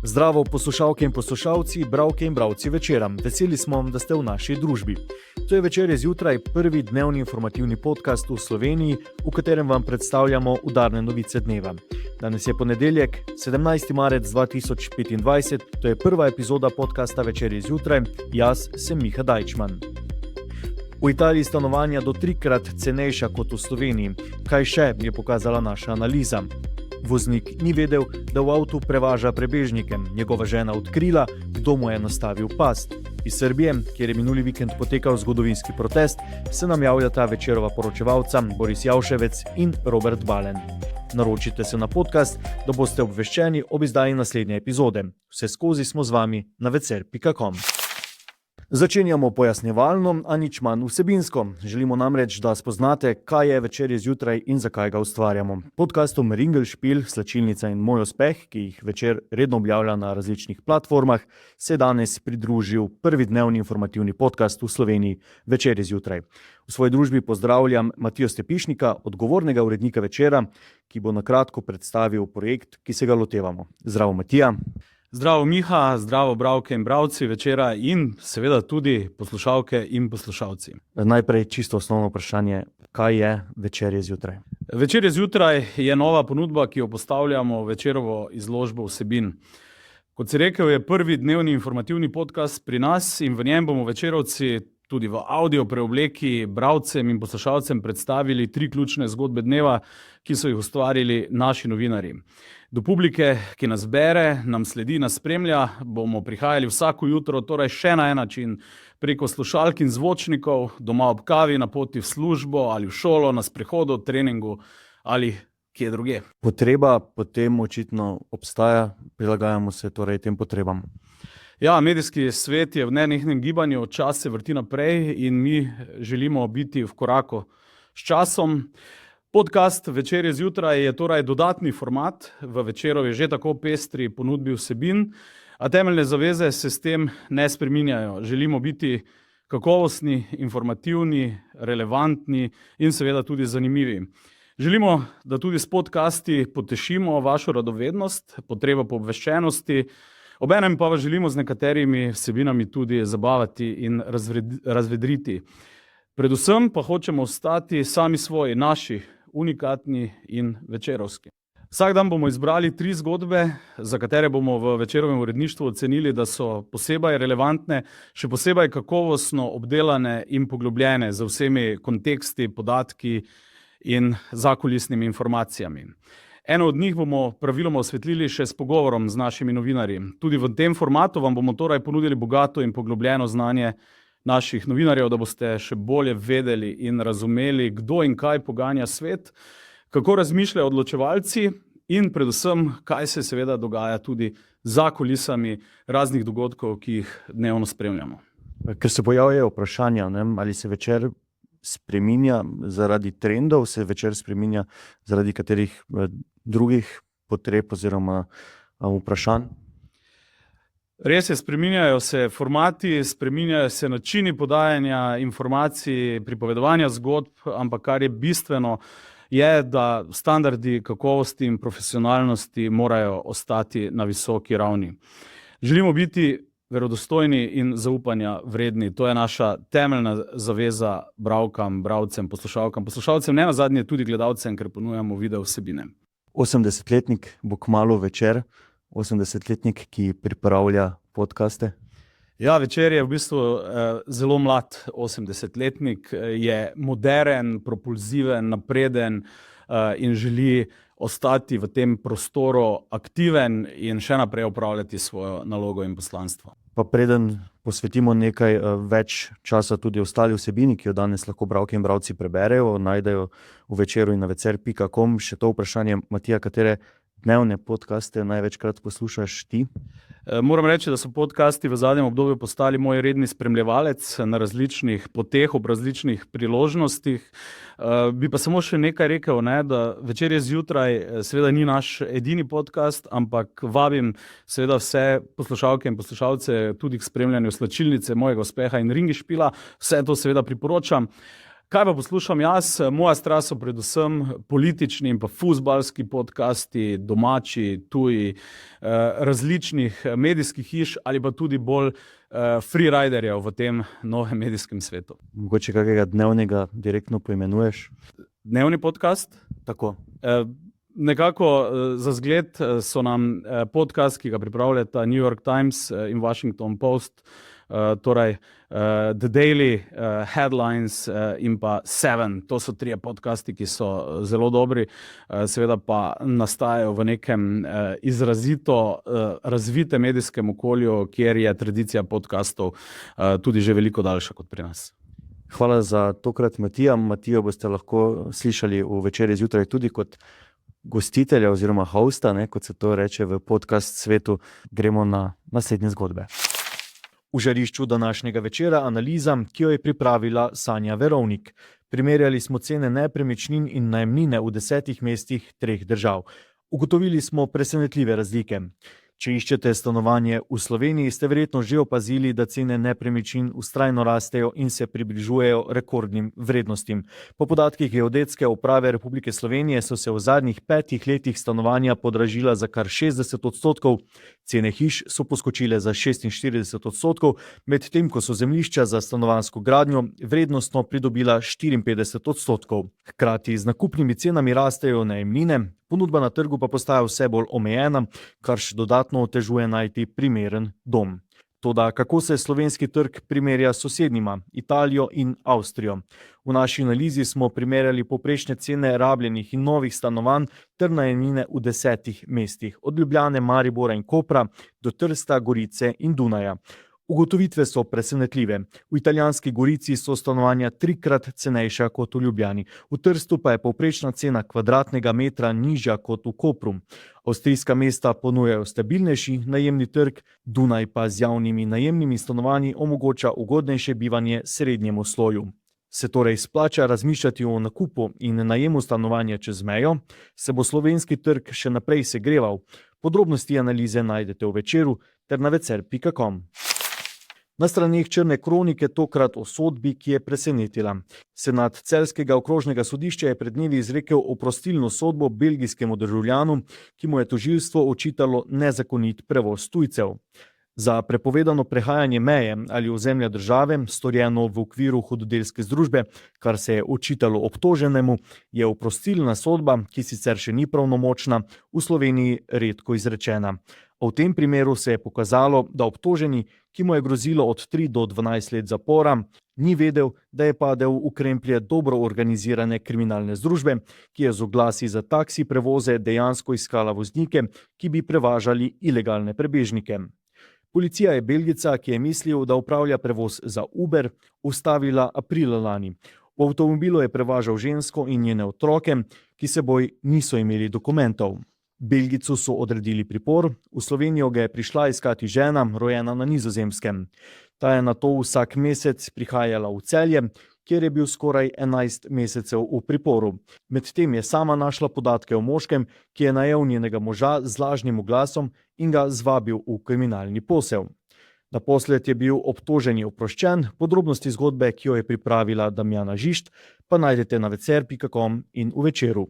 Zdravo poslušalke in poslušalci, bralke in bralci Večera. Veseli smo, da ste v naši družbi. To je Večer zjutraj, prvi dnevni informativni podcast v Sloveniji, v katerem vam predstavljamo udarne novice dneva. Danes je ponedeljek, 17. marec 2025, to je prva epizoda podcasta Večer zjutraj, jaz sem Miha Dajčman. V Italiji stanovanja do 3-krat cenejša kot v Sloveniji. Kaj še je pokazala naša analiza? Voznik ni vedel, da v avtu prevaža prebežnike. Njegova žena odkrila, kdo mu je nastavil past. Iz Srbije, kjer je minuli vikend potekal zgodovinski protest, se nam javljata Večerova poročevalca Boris Javševec in Robert Balen. Naročite se na podcast, da boste obveščeni ob izdaji naslednje epizode. Vseskozi smo z vami na vecer.com. Začenjamo pojasnjevalno, a nič manj vsebinsko. Želimo namreč, da spoznate, kaj je Večer zjutraj in zakaj ga ustvarjamo. Podcastom Ringelšpil, Slačilnica in Moj uspeh, ki jih Večer redno objavlja na različnih platformah, se je danes pridružil prvi dnevni informativni podcast v Sloveniji Večer zjutraj. V svoji družbi pozdravljam Matijo Stepišnika, odgovornega urednika Večera, ki bo na kratko predstavil projekt, ki se ga lotevamo. Zdravo, Matija. Zdravo, Miha, zdravo, bralke in bralci Večera in seveda tudi poslušalke in poslušalci. Najprej čisto osnovno vprašanje, kaj je Večer zjutraj? Večer zjutraj je nova ponudba, ki jo postavljamo v Večerovo izložbo vsebin. Kot si rekel, je prvi dnevni informativni podcast pri nas in v njem bomo Večerovci tudi v audio preobleki bralcem in poslušalcem predstavili 3 ključne zgodbe dneva, ki so jih ustvarili naši novinarji. Do publike, ki nas bere, nam sledi, nas spremlja, bomo prihajali vsako jutro, torej še na en način, preko slušalk in zvočnikov, doma ob kavi, na poti v službo ali v šolo, na sprehodu, treningu ali kje druge. Potreba potem očitno obstaja, prilagajamo se torej tem potrebam. Ja, medijski svet je v nenehnem gibanju, čas se vrti naprej in mi želimo biti v koraku s časom. Podcast Večer zjutraj je torej dodatni format v Večerovi že tako pestri ponudbi vsebin, a temeljne zaveze se s tem ne spreminjajo. Želimo biti kakovostni, informativni, relevantni in seveda tudi zanimivi. Želimo, da tudi s podcasti potešimo vašo radovednost, potrebo po obveščenosti, obenem pa vas želimo z nekaterimi vsebinami tudi zabavati in razvedriti. Predvsem pa hočemo ostati sami svoji, naši, unikatni in večerovski. Vsak dan bomo izbrali 3 zgodbe, za katere bomo v Večerovem uredništvu ocenili, da so posebej relevantne, še posebej kakovostno obdelane in poglobljene z vsemi konteksti, podatki in zakulisnimi informacijami. Eno od njih bomo praviloma osvetlili še s pogovorom z našimi novinarji. Tudi v tem formatu vam bomo torej ponudili bogato in poglobljeno znanje naših novinarjev, da boste še bolje vedeli in razumeli, kdo in kaj poganja svet, kako razmišljajo odločevalci in predvsem, kaj se seveda dogaja tudi za kulisami raznih dogodkov, ki jih dnevno spremljamo. Ker se pojavljajo vprašanja, ali se Večer spreminja zaradi trendov, se Večer spreminja zaradi katerih drugih potreb oziroma vprašanj? Res je, spreminjajo se formati, spreminjajo se načini podajanja informacij, pripovedovanja zgodb, ampak kar je bistveno, je, da standardi kakovosti in profesionalnosti morajo ostati na visoki ravni. Želimo biti verodostojni in zaupanja vredni. To je naša temeljna zaveza bralkam, bralcem, poslušalcem, ne nazadnje tudi gledalcem, ker ponujamo video vsebine. 80-letnik bo kmalu Večer, 80-letnik, ki pripravlja podcaste. Ja, Večer je v bistvu zelo mlad 80-letnik, je moderen, propulziven, napreden in želi ostati v tem prostoru aktiven in še naprej opravljati svojo nalogo in poslanstvo. Pa preden posvetimo nekaj več časa tudi ostali vsebini, ki jo danes lahko bralke in bralci preberejo, najdejo v Večeru in na vecer.com, še to vprašanje, Matija, katere dnevne podcaste največkrat poslušaš ti? Moram reči, da so podcasti v zadnjem obdobju postali moj redni spremljevalec na različnih poteh, ob različnih priložnostih. Bi pa samo še nekaj rekel, da Večer zjutraj seveda ni naš edini podcast, ampak vabim seveda vse poslušalke in poslušalce tudi k spremljanju Slačilnice, Mojega uspeha in Ringelšpila. Vse to seveda priporočam. Kaj pa poslušam jaz? Moja strast so predvsem politični in pa fuzbalski podcasti, domači, tuji, različnih medijskih hiš ali pa tudi bolj freeriderjev v tem novem medijskem svetu. Mogoče kakega dnevnega direktno poimenuješ? Dnevni podcast? Tako. Nekako za zgled so nam podcast, ki ga pripravljata New York Times in Washington Post, torej The Daily, Headlines in pa Seven. To so 3 podcasti, ki so zelo dobri, seveda pa nastajajo v nekem izrazito razvitem medijskem okolju, kjer je tradicija podcastov tudi že veliko daljša kot pri nas. Hvala za tokrat Matija. Matijo boste lahko slišali v Večerji zjutraj tudi kot gostitelja oziroma hosta, kot se to reče v podcast svetu. Gremo na naslednje zgodbe. V žarišču današnjega večera analiza, ki jo je pripravila Sanja Verovnik. Primerjali smo cene nepremičnin in najemnine v 10 mestih 3 držav. Ugotovili smo presenetljive razlike. Če iščete stanovanje v Sloveniji, ste verjetno že opazili, da cene nepremičnin vztrajno rastejo in se približujejo rekordnim vrednostim. Po podatkih Geodetske uprave Republike Slovenije so se v zadnjih 5 letih stanovanja podražila za kar 60%, cene hiš so poskočile za 46%, medtem ko so zemljišča za stanovanjsko gradnjo vrednostno pridobila 54%. Hkrati z nakupnimi cenami rastejo najemnine, ponudba na trgu pa postaja vse bolj omejena, kar še dodatno otežuje najti primeren dom. Toda kako se slovenski trg primerja s sosednjima, Italijo in Avstrijo? V naši analizi smo primerjali povprečne cene rabljenih in novih stanovanj ter najemnine v 10 mestih, od Ljubljane, Maribora in Kopra do Trsta, Gorice in Dunaja. Ugotovitve so presenetljive. V italijanski Gorici so stanovanja 3-krat cenejša kot v Ljubljani. V Trstu pa je povprečna cena kvadratnega metra nižja kot v Kopru. Avstrijska mesta ponujajo stabilnejši najemni trg, Dunaj pa z javnimi najemnimi stanovanji omogoča ugodnejše bivanje srednjemu sloju. Se torej splača razmišljati o nakupu in najemu stanovanja čez mejo? Se bo slovenski trg še naprej segreval? Podrobnosti analize najdete v Večeru ter na vecer.com. Na straneh Črne kronike tokrat o sodbi, ki je presenetila. Senat Celjskega okrožnega sodišča je pred dnevi izrekel oprostilno sodbo belgijskemu državljanu, ki mu je tožilstvo očitalo nezakonit prevoz tujcev. Za prepovedano prehajanje meje ali ozemlja države, storjeno v okviru hudodelske združbe, kar se je očitalo obtoženemu, je oprostilna sodba, ki sicer še ni pravnomočna, v Sloveniji redko izrečena. V tem primeru se je pokazalo, da obtoženi, ki mu je grozilo od 3 do 12 let zapora, ni vedel, da je padel v kremplje dobro organizirane kriminalne združbe, ki je z oglasi za taksi prevoze dejansko iskala voznike, ki bi prevažali ilegalne prebežnike. Policija je Belgica, ki je mislil, da upravlja prevoz za Uber, ustavila aprila lani. V avtomobilu je prevažal žensko in njene otroke, ki seboj niso imeli dokumentov. Belgicu so odredili pripor, v Slovenijo ga je prišla iskati žena, rojena na Nizozemskem. Ta je nato vsak mesec prihajala v Celje, kjer je bil skoraj 11 mesecev v priporu. Medtem je sama našla podatke o moškem, ki je najel njenega moža z lažnim oglasom in ga zvabil v kriminalni posel. Naposled je bil obtoženi oproščen, podrobnosti zgodbe, ki jo je pripravila Damjana Žišt, pa najdete na vecer.com in v Večeru.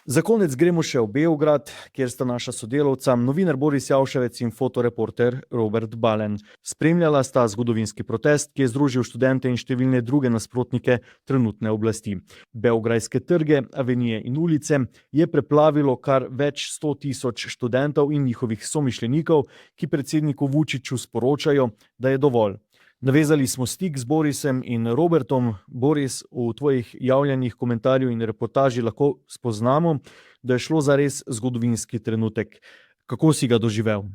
Za konec gremo še v Beograd, kjer sta naša sodelavca, novinar Boris Javševec in fotoreporter Robert Balen. Spremljala sta zgodovinski protest, ki je združil študente in številne druge nasprotnike trenutne oblasti. Beograjske trge, avenije in ulice je preplavilo kar več 100.000 študentov in njihovih somišljenikov, ki predsedniku Vučiću sporočajo, da je dovolj. Navezali smo stik z Borisem in Robertom. Boris, v tvojih javljanjih, komentarju in reportaži lahko spoznamo, da je šlo za res zgodovinski trenutek. Kako si ga doživel?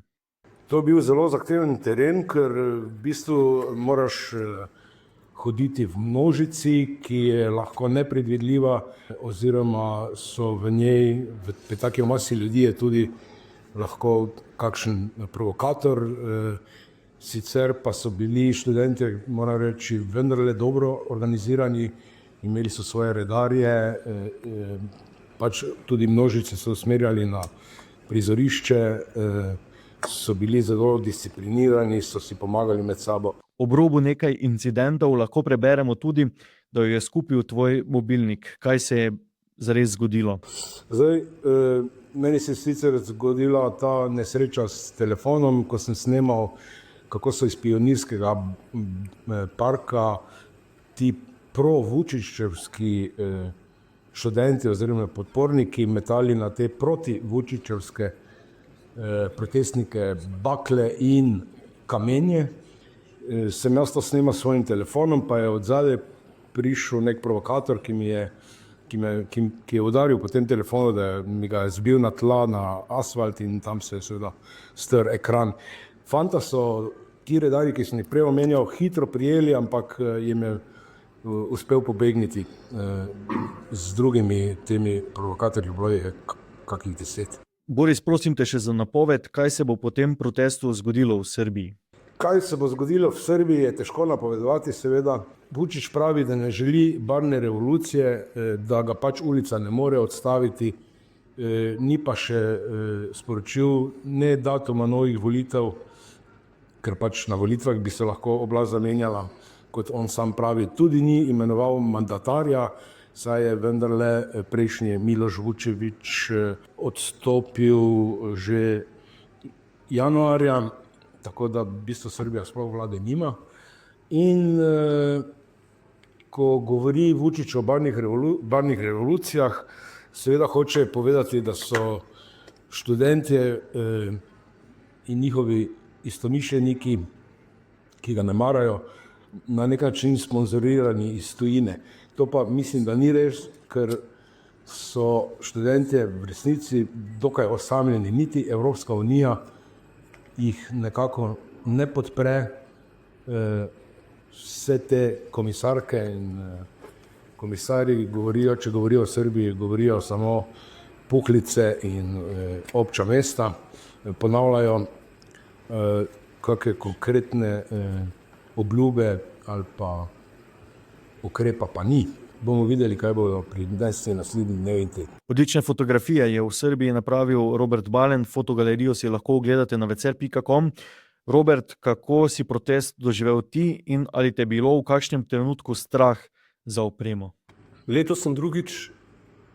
To je bil zelo zahteven teren, ker v bistvu moraš hoditi v množici, ki je lahko nepredvidljiva, oziroma so v njej, pri taki masi ljudi je tudi lahko kakšen provokator. Sicer pa so bili študenti, moram reči, vendarle dobro organizirani, imeli so svoje redarje, pač tudi množice so usmerjali na prizorišče, so bili zelo disciplinirani, so si pomagali med sabo. Ob robu nekaj incidentov lahko preberemo tudi, da jo je skupil tvoj mobilnik. Kaj se je zares zgodilo? Zdaj, meni se je sicer zgodila ta nesreča s telefonom, ko sem snemal, kako so iz Pionirskega parka ti pro-vučićevski študenti oziroma podporniki metali na te proti-vučićevske protestnike bakle in kamenje. Sem jaz to snemal s svojim telefonom, pa je odzadaj prišel nek provokator, ki je udaril po tem telefonu, da mi ga je zbil na tla, na asfalt in tam se je seveda strl ekran. Fanta so ti redarji, ki sem jih prej omenjal, hitro prijeli, ampak jim je uspel pobegniti z drugimi temi provokatorji, bilo je kakih 10. Boris, prosim te še za napoved, kaj se bo po tem protestu zgodilo v Srbiji? Kaj se bo zgodilo v Srbiji, je težko napovedovati, seveda. Vučić pravi, da ne želi barvne revolucije, da ga pač ulica ne more odstaviti, ni pa še sporočil ne datuma novih volitev, ker pač na volitvah bi se lahko oblast zamenjala, kot on sam pravi, tudi ni imenoval mandatarja, saj je vendarle prejšnji Miloš Vučević odstopil že januarja, tako da v bistvu Srbija sploh vlade nima. In ko govori Vučić o barvnih revolucijah, seveda hoče povedati, da so študentje in njihovi istomišljeniki, ki ga ne marajo, na nek način sponzorirani iz tujine. To pa mislim, da ni res, ker so študentje v resnici dokaj osamljeni, niti Evropska unija jih nekako ne podpre. Vse te komisarke in komisarji govorijo, če govorijo o Srbiji, govorijo samo puhlice in obča mesta, ponavljajo kakšne konkretne obljube ali pa ukrepa pa ni. Bomo videli, kaj bodo prinesli naslednji dnevi in tedni. Odlične fotografije je v Srbiji napravil Robert Balen, fotogalerijo si lahko ogledate na vecer.com. Robert, kako si protest doživel ti in ali te bilo v kakšnem trenutku strah za opremo? Letos sem drugič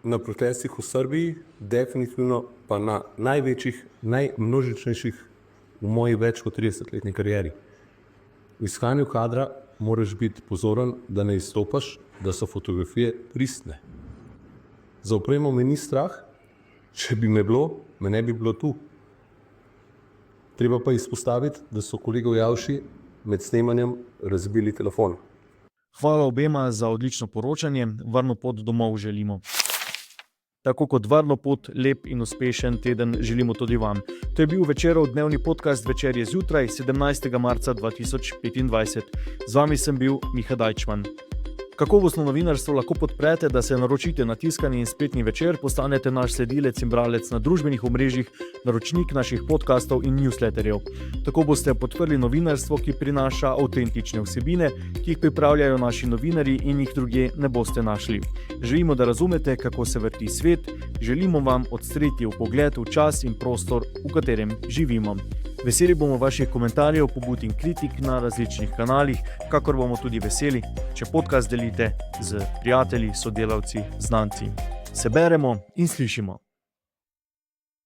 na protestih v Srbiji, definitivno pa na največjih, najmnožičnejših v moji več kot 30-letni karieri. V iskanju kadra moraš biti pozoren, da ne izstopaš, da so fotografije pristne. Za opremo me ni strah, če bi me bilo, me ne bi bilo tu. Treba pa izpostaviti, da so kolegov Javši med snemanjem razbili telefon. Hvala obema za odlično poročanje, varno pot domov želimo. Tako kot varno pot, lep in uspešen teden želimo tudi vam. To je bil Večerov dnevni podcast Večerje zjutraj, 17. marca 2025. Z vami sem bil Miha Dajčman. Kakovostno novinarstvo lahko podprete, da se naročite na tiskani in spletni Večer, postanete naš sledilec in bralec na družbenih omrežjih, naročnik naših podcastov in newsletterjev. Tako boste podprli novinarstvo, ki prinaša avtentične vsebine, ki jih pripravljajo naši novinarji in jih drugje ne boste našli. Želimo, da razumete, kako se vrti svet, želimo vam odstreti vpogled v čas in prostor, v katerem živimo. Veseli bomo vaših komentarjev, pobud in kritik na različnih kanalih, kakor bomo tudi veseli, če podcast delite z prijatelji, sodelavci, znanci. Se beremo in slišimo.